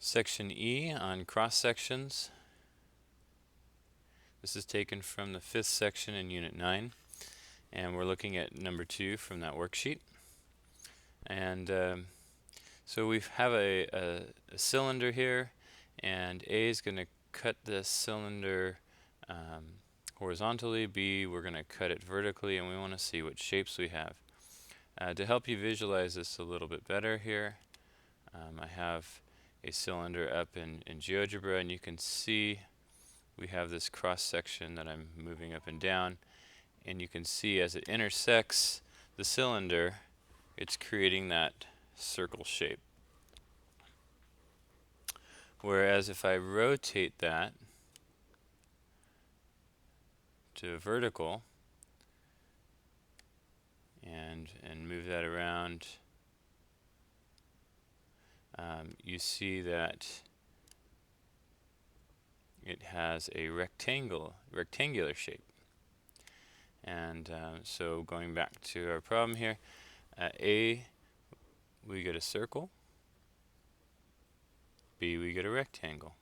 Section E on cross sections. This is taken from the 5th section in Unit 9, and we're looking at number 2 from that worksheet. And so we have a cylinder here, and A is going to cut this cylinder horizontally. B, we're going to cut it vertically, and we want to see what shapes we have. To help you visualize this a little bit better here, I have a cylinder up in GeoGebra, and you can see we have this cross section that I'm moving up and down, and you can see as it intersects the cylinder, it's creating that circle shape. Whereas if I rotate that to vertical and move that around, you see that it has a rectangular shape. And so going back to our problem here, at A we get a circle, B we get a rectangle.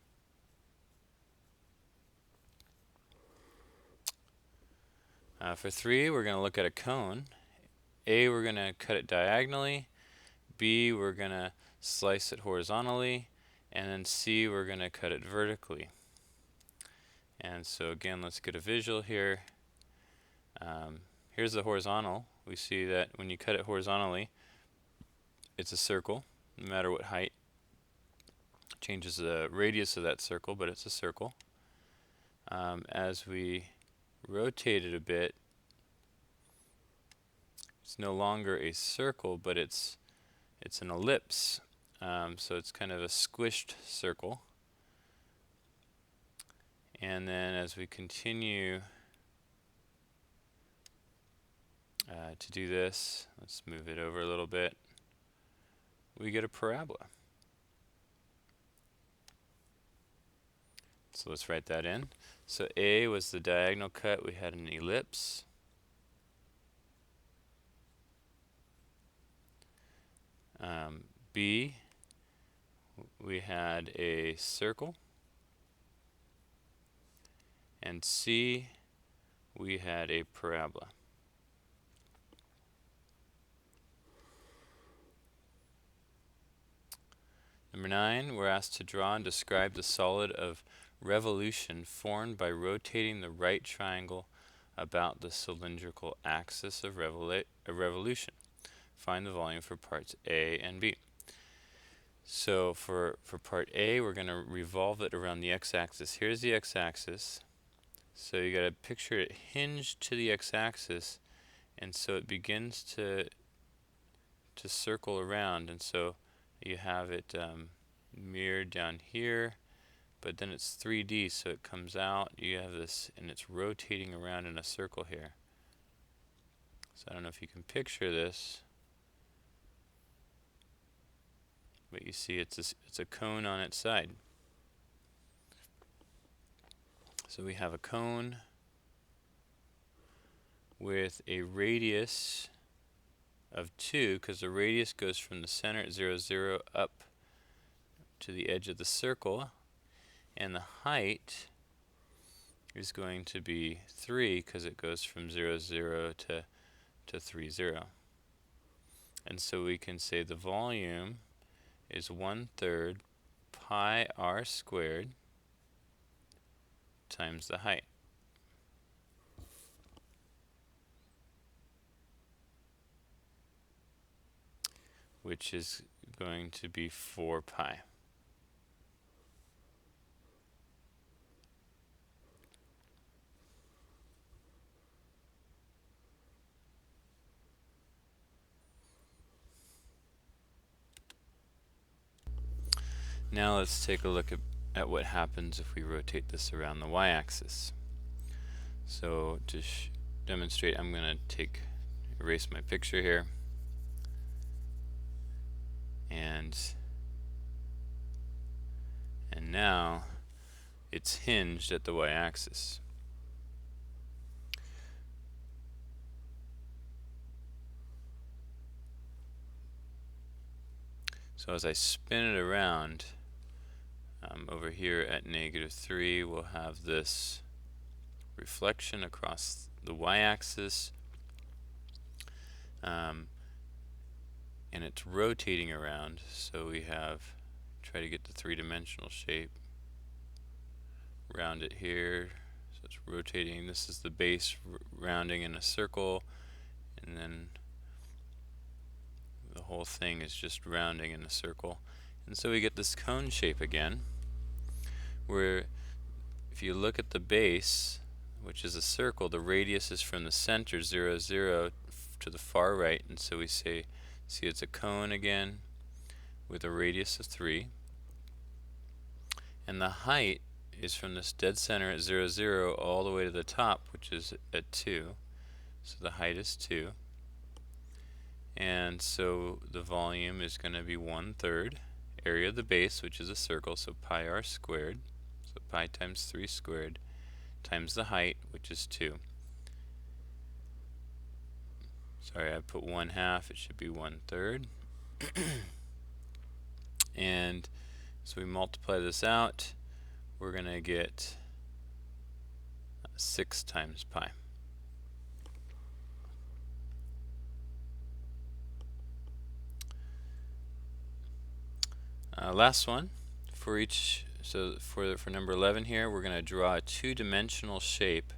For 3 we're going to look at a cone. A we're going to cut it diagonally, B we're going to slice it horizontally, and then C we're going to cut it vertically. And so again, let's get a visual here. Here's the horizontal. We see that when you cut it horizontally, it's a circle, no matter what height. Changes the radius of that circle, but it's a circle. As we rotate it a bit, it's no longer a circle, but it's an ellipse. So it's kind of a squished circle. And then as we continue to do this, let's move it over a little bit, we get a parabola. So let's write that in. So A was the diagonal cut, we had an ellipse. B, we had a circle. And C, we had a parabola. Number 9, we're asked to draw and describe the solid of revolution formed by rotating the right triangle about the cylindrical axis of revolution. Find the volume for parts A and B. So for part A, we're going to revolve it around the x-axis. Here's the x-axis. So you got to picture it hinged to the x-axis, and so it begins to circle around, and so you have it mirrored down here, but then it's 3D, so it comes out, you have this, and it's rotating around in a circle here. So I don't know if you can picture this, but you see it's a cone on its side. So we have a cone with a radius of 2, because the radius goes from the center at 0, 0 up to the edge of the circle, and the height is going to be 3 because it goes from 0, 0 to 3, 0. And so we can say the volume is 1/3 pi r squared times the height. Which is going to be 4 pi. Now let's take a look at what happens if we rotate this around the y-axis. So to demonstrate, I'm going to erase my picture here. And now it's hinged at the y-axis. So as I spin it around, Over here at -3, we'll have this reflection across the y-axis, and it's rotating around, so we try to get the three-dimensional shape, round it here, so it's rotating. This is the base rounding in a circle, and then the whole thing is just rounding in a circle. And so we get this cone shape again, where if you look at the base, which is a circle, the radius is from the center, 0, 0, to the far right, and so we see it's a cone again with a radius of 3. And the height is from this dead center at 0, 0 all the way to the top, which is at 2. So the height is 2. And so the volume is going to be 1/3 area of the base, which is a circle, so pi r squared, so pi times 3 squared, times the height, which is 2. Sorry, I put 1/2, it should be 1/3. And so we multiply this out, we're going to get 6 times pi. Last one for each. So for number 11 here, we're going to draw a two-dimensional shape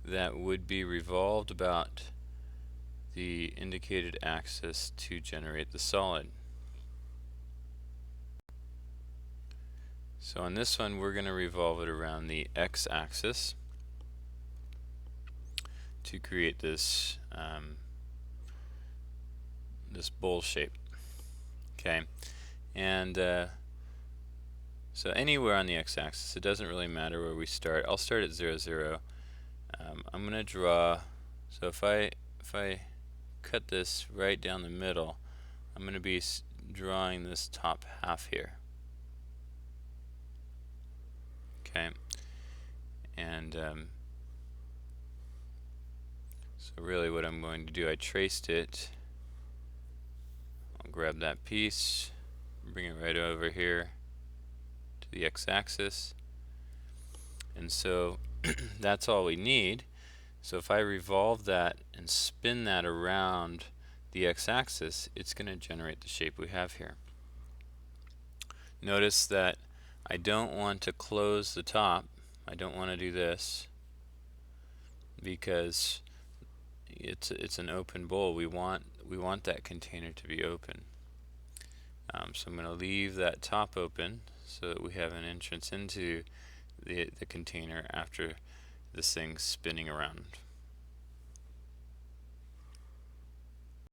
that would be revolved about the indicated axis to generate the solid. So on this one, we're going to revolve it around the x-axis to create this this bowl shape. Okay, and so anywhere on the x-axis, it doesn't really matter where we start. I'll start at 0, 0. I'm going to draw. So if I cut this right down the middle, I'm going to be drawing this top half here. Okay, and so really what I'm going to do, I traced it. I'll grab that piece, bring it right over here to the x-axis, and so that's all we need. So if I revolve that and spin that around the x-axis, it's going to generate the shape we have here. Notice that I don't want to close the top. I don't want to do this because it's an open bowl. We want that container to be open. So I'm going to leave that top open so that we have an entrance into the container after this thing's spinning around.